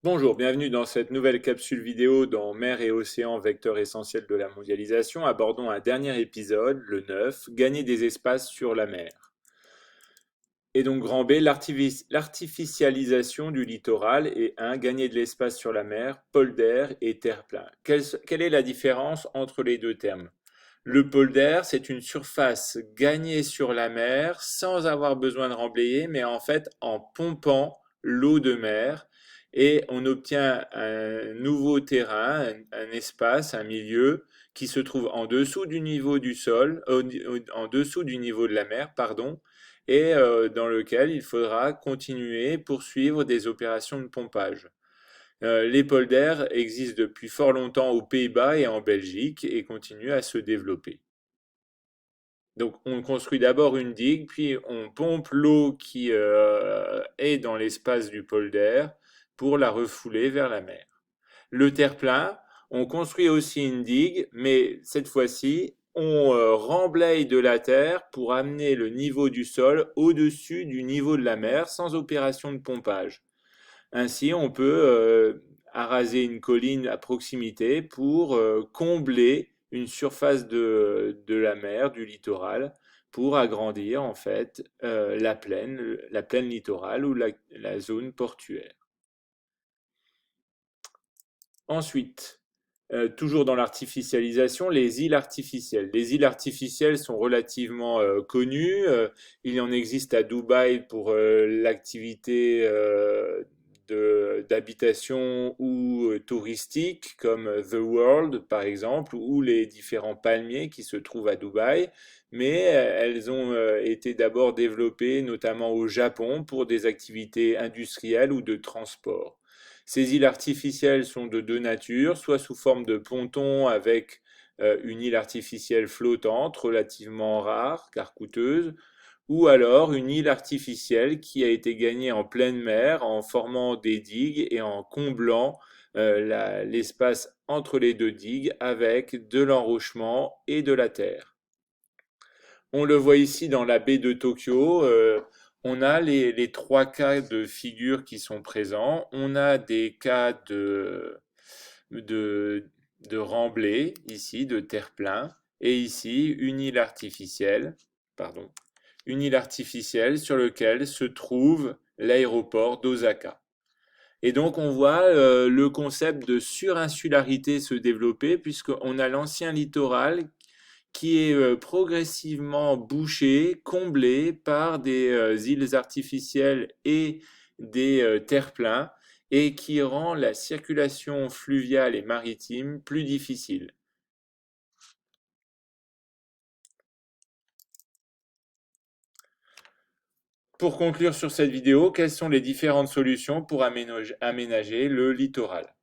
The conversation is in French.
Bonjour, bienvenue dans cette nouvelle capsule vidéo dans Mer et Océan, vecteurs essentiels de la mondialisation. Abordons un dernier épisode, le 9, gagner des espaces sur la mer. Et donc grand B, l'artificialisation du littoral et 1, gagner de l'espace sur la mer, polder et terre-plein. Quelle est la différence entre les deux termes? Le polder, c'est une surface gagnée sur la mer sans avoir besoin de remblayer, mais en fait en pompant l'eau de mer et on obtient un nouveau terrain, un espace, un milieu qui se trouve en dessous du niveau du sol, en dessous du niveau de la mer, pardon, et dans lequel il faudra continuer, poursuivre des opérations de pompage. Les polders existent depuis fort longtemps aux Pays-Bas et en Belgique et continuent à se développer. Donc on construit d'abord une digue, puis on pompe l'eau qui est dans l'espace du polder pour la refouler vers la mer. Le terre-plein, on construit aussi une digue, mais cette fois-ci, on remblaye de la terre pour amener le niveau du sol au-dessus du niveau de la mer sans opération de pompage. Ainsi, on peut araser une colline à proximité pour combler une surface de la mer, du littoral, pour agrandir en fait la plaine littorale ou la zone portuaire. Ensuite, toujours dans l'artificialisation, les îles artificielles. Les îles artificielles sont relativement connues. Il en existe à Dubaï pour l'activité d'habitation ou touristique, comme The World par exemple, ou les différents palmiers qui se trouvent à Dubaï. Mais elles ont été d'abord développées notamment au Japon pour des activités industrielles ou de transport. Ces îles artificielles sont de deux natures, soit sous forme de ponton avec une île artificielle flottante, relativement rare car coûteuse, ou alors une île artificielle qui a été gagnée en pleine mer en formant des digues et en comblant l'espace entre les deux digues avec de l'enrochement et de la terre. On le voit ici dans la baie de Tokyo. On a les trois cas de figure qui sont présents. On a des cas de, de remblai, ici, de terre-plein, et ici, une île artificielle, pardon, une île artificielle sur laquelle se trouve l'aéroport d'Osaka. Et donc on voit le concept de surinsularité se développer puisqu'on a l'ancien littoral qui est progressivement bouché, comblé par des îles artificielles et des terre-pleins, et qui rend la circulation fluviale et maritime plus difficile. Pour conclure sur cette vidéo, quelles sont les différentes solutions pour aménager le littoral?